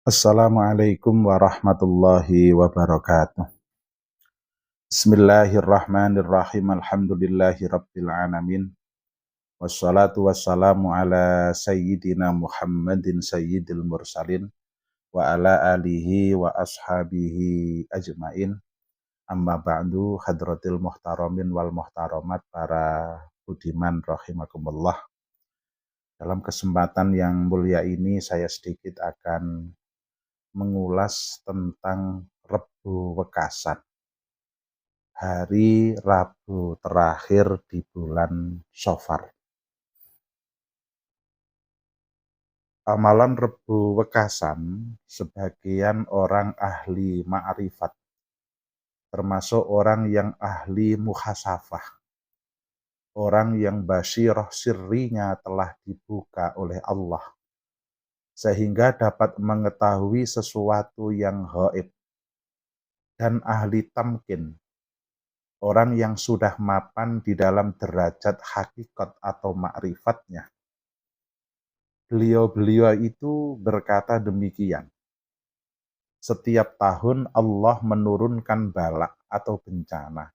Assalamualaikum warahmatullahi wabarakatuh. Bismillahirrahmanirrahim. Alhamdulillahi rabbil alamin. Wassalatu wassalamu ala sayyidina Muhammadin sayyidil mursalin wa ala alihi wa ashabihi ajmain. Amma ba'du, hadratil muhtaramin wal muhtaramat, para budiman rahimakumullah. Dalam kesempatan yang mulia ini saya sedikit akan mengulas tentang Rebo Wekasan, hari Rabu terakhir di bulan Safar. Amalan Rebo Wekasan, sebagian orang ahli ma'rifat, termasuk orang yang ahli muhasafah, orang yang basyirah sirrinya telah dibuka oleh Allah, sehingga dapat mengetahui sesuatu yang gaib, dan ahli tamkin, orang yang sudah mapan di dalam derajat hakikat atau ma'rifatnya. Beliau-beliau itu berkata demikian. Setiap tahun Allah menurunkan bala atau bencana.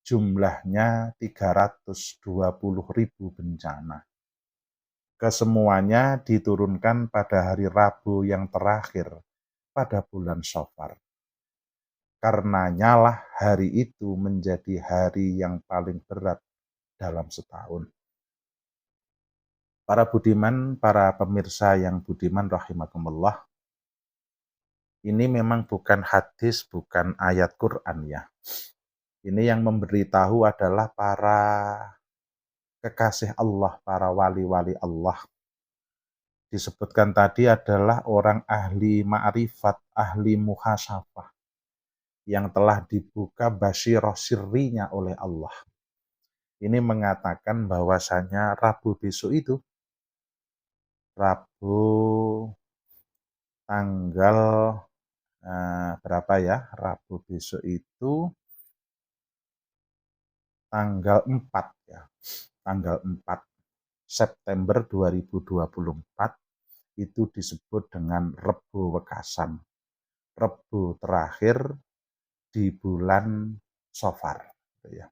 Jumlahnya 320.000 bencana. Kesemuanya diturunkan pada hari Rabu yang terakhir pada bulan Safar. Karenanya lah hari itu menjadi hari yang paling berat dalam setahun. Para budiman, para pemirsa yang budiman rahimakumullah, ini memang bukan hadis, bukan ayat Quran ya. Ini yang memberitahu adalah para kekasih Allah, para wali-wali Allah. Disebutkan tadi adalah orang ahli ma'rifat, ahli muhasafah, yang telah dibuka basyirah sirrinya oleh Allah. Ini mengatakan bahwasanya Rabu besok itu, Rabu tanggal berapa ya? Rabu besok itu tanggal 4 ya. Tanggal 4 September 2024 itu disebut dengan Rebo Wekasan. Rebo terakhir di bulan Safar. Ya.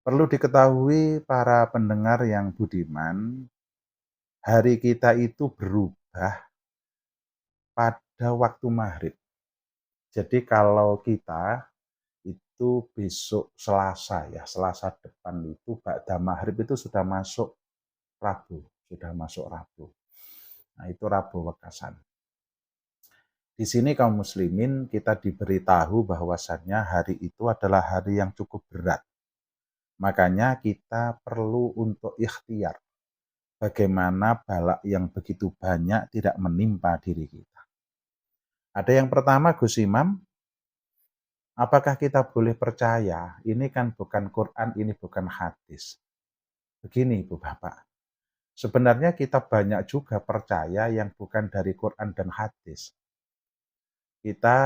Perlu diketahui para pendengar yang budiman, hari kita itu berubah pada waktu maghrib. Jadi kalau kita itu besok Selasa ya, Selasa depan itu ba'da maghrib itu sudah masuk Rabu, sudah masuk Rabu. Nah, itu Rabu Wekasan. Di sini kaum muslimin kita diberitahu bahwasannya hari itu adalah hari yang cukup berat. Makanya kita perlu untuk ikhtiar bagaimana bala yang begitu banyak tidak menimpa diri kita. Ada yang pertama, Gus Imam, apakah kita boleh percaya? Ini kan bukan Quran, ini bukan hadis. Begini Ibu Bapak, sebenarnya kita banyak juga percaya yang bukan dari Quran dan hadis. Kita,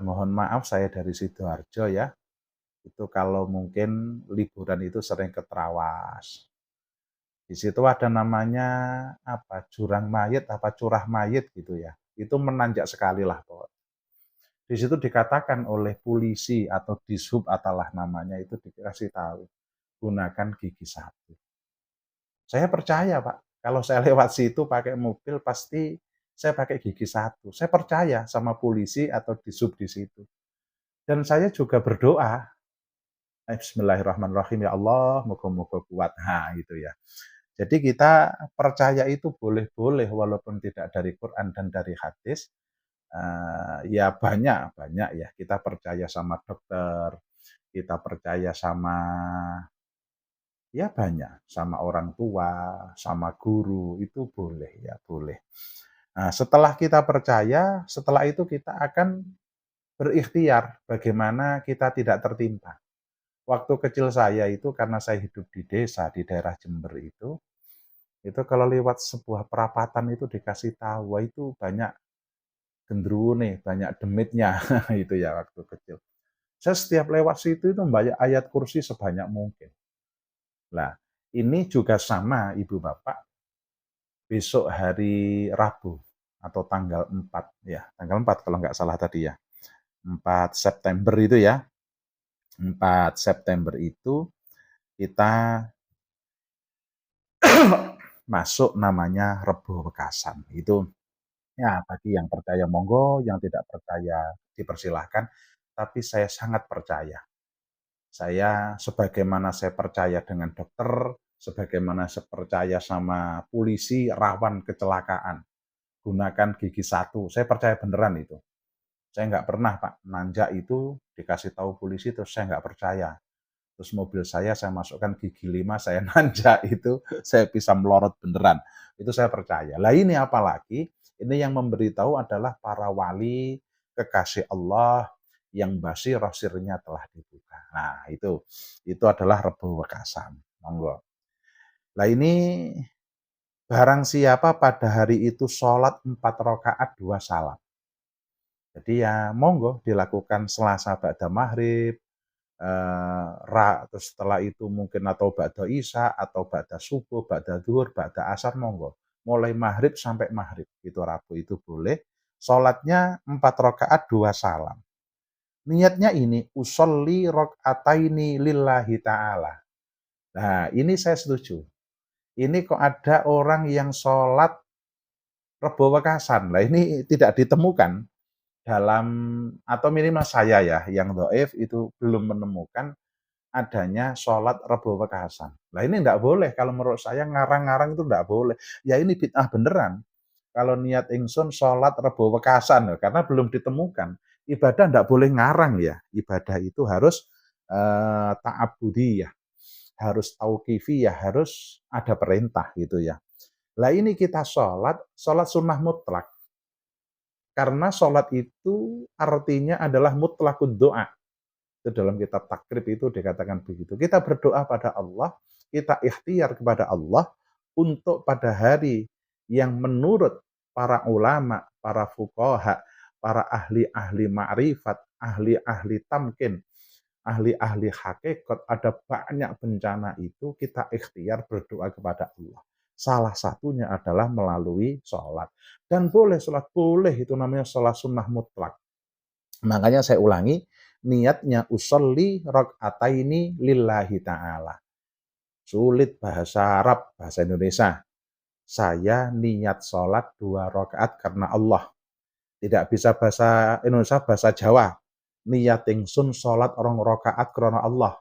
mohon maaf saya dari Sidoarjo ya, itu kalau mungkin liburan itu sering ke Trawas. Di situ ada namanya apa, jurang mayit, apa curah mayit gitu ya. Itu menanjak sekali lah pokoknya. Di situ dikatakan oleh polisi atau dishub atalah namanya itu dikasih tahu, gunakan gigi sapi. Saya percaya Pak, kalau saya lewat situ pakai mobil pasti saya pakai gigi satu. Saya percaya sama polisi atau dishub di situ. Dan saya juga berdoa, Bismillahirrahmanirrahim, ya Allah, moga-moga kuat. Nah, gitu ya. Jadi kita percaya itu boleh-boleh walaupun tidak dari Quran dan dari hadis. Ya banyak ya. Kita percaya sama dokter, kita percaya sama ya banyak, sama orang tua, sama guru, itu boleh ya, boleh. Nah, setelah kita percaya, setelah itu kita akan berikhtiar bagaimana kita tidak tertimpa. Waktu kecil saya itu karena saya hidup di desa, di daerah Jember itu kalau lewat sebuah perapatan itu dikasih tahu, wah itu banyak gendruwo nih, banyak demitnya, itu ya waktu kecil. Saya setiap lewat situ itu membaca ayat kursi sebanyak mungkin. Nah, ini juga sama Ibu Bapak, besok hari Rabu atau tanggal 4 ya, tanggal 4 kalau nggak salah tadi ya. 4 September itu ya. 4 September itu kita masuk namanya Rebo Wekasan. Itu ya bagi yang percaya monggo, yang tidak percaya dipersilahkan. Tapi saya sangat percaya. Saya sebagaimana saya percaya dengan dokter, sebagaimana saya percaya sama polisi rawan kecelakaan. Gunakan gigi satu. Saya percaya beneran itu. Saya nggak pernah Pak nanjak itu dikasih tahu polisi terus saya nggak percaya. Terus mobil saya masukkan gigi 5, saya nanjak itu, saya bisa melorot beneran. Itu saya percaya. Lah ini apalagi, ini yang memberitahu adalah para wali, kekasih Allah, yang basirah sirnya telah dibuka. Nah itu adalah Rebo Wekasan. Monggo. Lah ini barang siapa pada hari itu sholat 4 rakaat 2 salam. Jadi ya monggo dilakukan Selasa ba'da maghrib, terus setelah itu mungkin atau ba'da isya, atau ba'da subuh, ba'da zuhur, ba'da asar, monggo. Mulai maghrib sampai maghrib, itu Rabu itu boleh. Sholatnya 4 rakaat 2 salam. Niatnya ini, usolli rok'ataini lillahi ta'ala. Nah, ini saya setuju. Ini kok ada orang yang sholat Rebo Wekasan. Nah, ini tidak ditemukan dalam, atau minimal saya ya, yang dhaif itu belum menemukan adanya sholat Rebo Wekasan. Nah ini enggak boleh, kalau menurut saya ngarang-ngarang itu enggak boleh. Ya ini bid'ah beneran. Kalau niat ingsun sholat Rebo Wekasan, karena belum ditemukan. Ibadah enggak boleh ngarang ya. Ibadah itu harus ta'abudiyah, harus tauqifiyah, harus ada perintah gitu ya. Lah ini kita sholat sunnah mutlak. Karena sholat itu artinya adalah mutlakud doa. Itu dalam kitab takrib itu dikatakan begitu. Kita berdoa pada Allah, kita ikhtiar kepada Allah untuk pada hari yang menurut para ulama, para fuqaha, para ahli-ahli ma'rifat, ahli-ahli tamkin, ahli-ahli hakikat, ada banyak bencana itu, kita ikhtiar berdoa kepada Allah. Salah satunya adalah melalui sholat. Dan boleh sholat, boleh itu namanya sholat sunnah mutlak. Makanya saya ulangi, niatnya usolli rok'ataini lillahi ta'ala. Sulit bahasa Arab, bahasa Indonesia. Saya niat sholat 2 rakaat karena Allah. Tidak bisa bahasa Indonesia, bahasa Jawa. Niat ingsun sholat 2 rakaat karena Allah.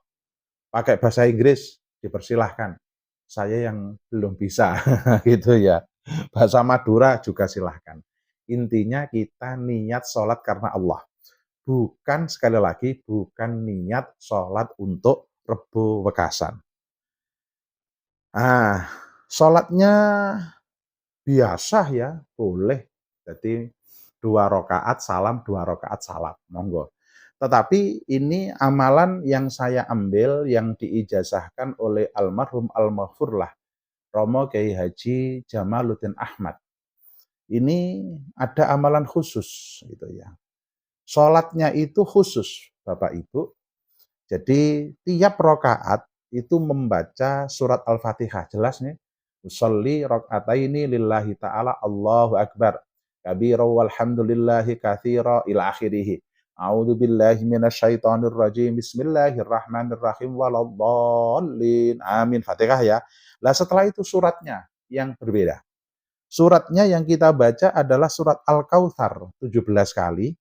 Pakai bahasa Inggris, dipersilahkan. Saya yang belum bisa, gitu ya. Bahasa Madura juga silahkan. Intinya kita niat sholat karena Allah. Bukan, sekali lagi, bukan niat sholat untuk Rebo Wekasan. Sholatnya biasa ya, boleh. Jadi 2 rakaat salam, 2 rakaat salam, monggo. Tetapi ini amalan yang saya ambil, yang diijazahkan oleh almarhum al-maghfurlah, Romo Kiai Haji Jamaluddin Ahmad. Ini ada amalan khusus gitu ya. Sholatnya itu khusus, Bapak Ibu. Jadi tiap rakaat itu membaca surat Al-Fatihah. Jelas nih. Usolli rakaataini lillahi ta'ala Allahu Akbar. Kabira walhamdulillahi katsira ila akhirih. A'udzu billahi minasyaitonir rajim. Bismillahirrahmanirrahim waladdallin. Amin. Fatihah ya. Lah setelah itu suratnya yang berbeda. Suratnya yang kita baca adalah surat Al-Kautsar 17 kali,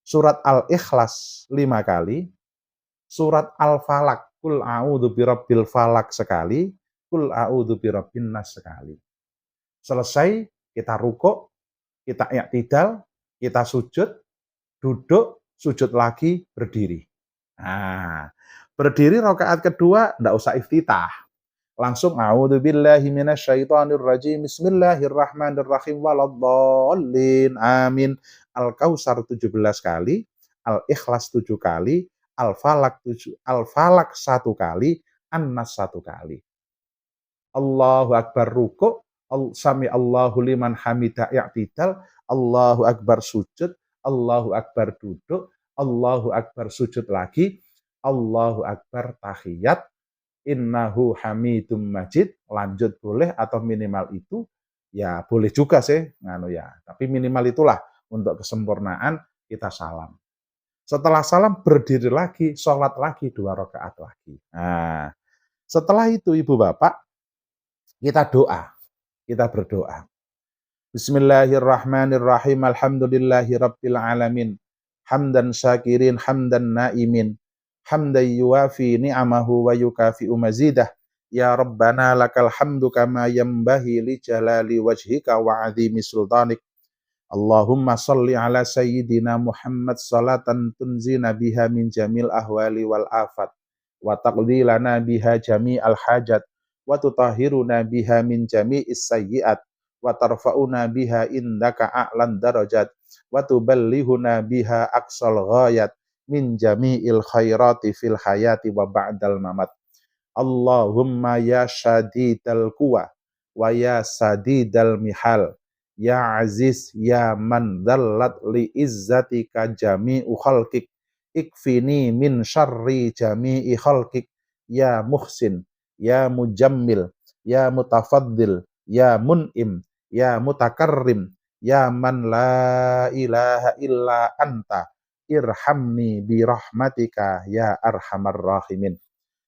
surat Al-Ikhlas 5 kali, surat Al-Falaq, Qul a'udzu birabbil falaq sekali, Qul a'udzu birabbin nas sekali. Selesai, kita rukuk, kita i'tidal, kita sujud, duduk, sujud lagi, berdiri. Nah, berdiri rakaat kedua enggak usah iftitah. Langsung a'udzubillahi minasyaitonir rajim. Bismillahirrahmanirrahim waladdallin. Amin. Al-Kautsar 17 kali, Al-Ikhlas 7 kali, Al-Falaq 1 kali, An-Nas 1 kali. Allahu Akbar rukuk, sami Allahu liman hamidah i'tidal, Allahu Akbar sujud, Allahu Akbar duduk, Allahu Akbar sujud lagi, Allahu Akbar tahiyat, innahu hamidum majid, lanjut boleh atau minimal itu, Ya boleh juga sih nganu ya, tapi minimal itulah untuk kesempurnaan kita salam. Setelah salam berdiri lagi, sholat lagi 2 rakaat lagi. Nah, setelah itu Ibu Bapak, kita doa, kita berdoa. Bismillahirrahmanirrahim. Alhamdulillahi rabbil alamin. Hamdan syakirin, hamdan naimin. Hamdan yuwafi ni'amahu wa yukafi'u mazidah. Ya Rabbana lakal hamdu kama yambahi li jalali wajhika wa azimi sultanik. Allahumma salli ala sayyidina Muhammad salatan tunzina biha min jamil ahwali wal afat. Wa taqdi lana biha jami'al hajat. Wa tutahhiruna biha min jami'is sayyi'at. Wa tarfa'una biha indaka a'lan darajat. Wa tuballihuna biha aqsal ghayat. Min jami'il khairati fil hayati wa ba'dal mamat. Allahumma ya syadidal quwa wa ya sadidal mihal, ya aziz ya man dallat li izzatika jami'u khalqik, ikfini min syarri jami'i khalqik, ya muhsin, ya mujammil, ya mutafaddil, ya mun'im, ya mutakarrim, ya man la ilaha illa anta, irhamni bi rahmatika ya arhamar rahimin.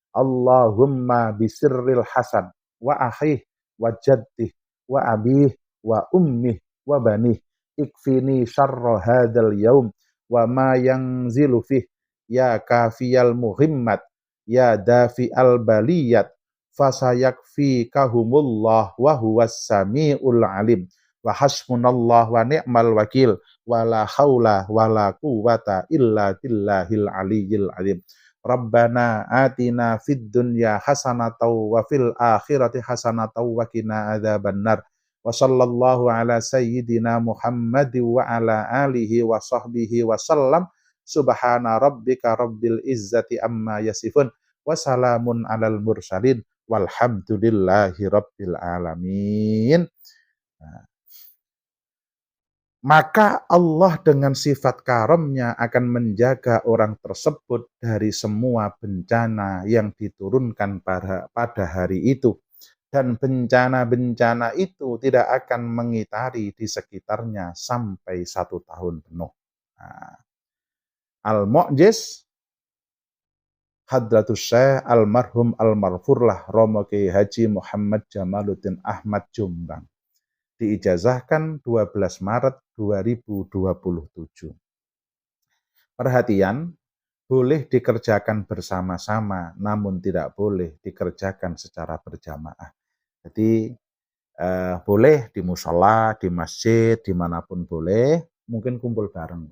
Allahumma bisirril hasan wa akhih wa jaddih wa abih wa ummih wa banih ikfini syarra hadzal yaum wa ma yanzilu fih ya kafiyal muhimmat ya dafi al baliyat fasayakfikahumullah wa huwas samiul alim wa hasbunallah wa ni'mal wakil wa la haula wa la quwata illa billahil aliyyil azim. Rabbana atina fid dunya hasanatan wa fil akhirati hasanatan wa qina adzabannar. Wa sallallahu ala sayyidina Muhammad wa ala alihi wa sahbihi wa sallam. Subhana rabbika rabbil izzati amma yasifun wa salamun alal mursalin walhamdulillahi rabbil alamin. Maka Allah dengan sifat karamnya akan menjaga orang tersebut dari semua bencana yang diturunkan pada hari itu. Dan bencana-bencana itu tidak akan mengitari di sekitarnya sampai 1 tahun penuh. Nah, Al-Mu'jiz Hadratus Syekh Almarhum Almarfurlah Romo Kiai Haji Muhammad Jamaluddin Ahmad Jombang. Diijazahkan 12 Maret 2027. Perhatian, boleh dikerjakan bersama-sama, namun tidak boleh dikerjakan secara berjamaah. Jadi boleh di musola, di masjid, dimanapun boleh, mungkin kumpul bareng.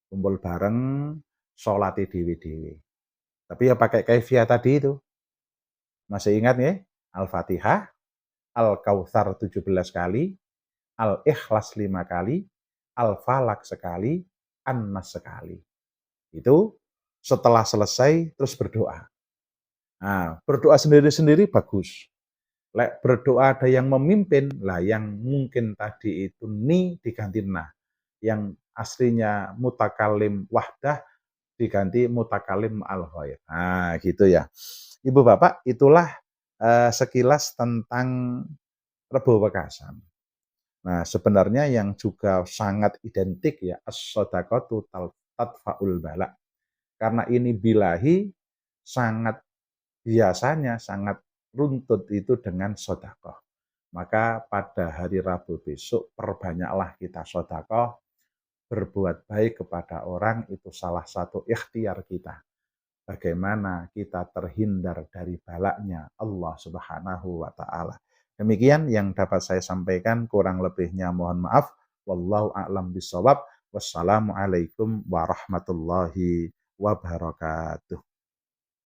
Kumpul bareng, sholat dewe-dewe. Tapi ya pakai kaifiah tadi itu. Masih ingat ya? Al-Fatihah, Al-Kautsar 17 kali, Al-Ikhlas 5 kali, Al-Falak sekali, An-Nas sekali. Itu setelah selesai terus berdoa. Nah, berdoa sendiri-sendiri bagus. Lek berdoa ada yang memimpin, lah yang mungkin tadi itu ni diganti nah. Yang aslinya mutakalim wahdah diganti mutakalim al-ghair. Nah, gitu ya. Ibu Bapak, itulah sekilas tentang Rebo Wekasan. Nah, sebenarnya yang juga sangat identik ya, as-shadaqatu tadfa'ul bala. Karena ini bilahi sangat biasanya, sangat runtut itu dengan sedekah. Maka pada hari Rabu besok perbanyaklah kita sedekah, berbuat baik kepada orang itu salah satu ikhtiar kita. Bagaimana kita terhindar dari balaknya Allah Subhanahu wa taala. Demikian yang dapat saya sampaikan, kurang lebihnya mohon maaf. Wallahu a'lam bishawab. Wassalamualaikum warahmatullahi wabarakatuh.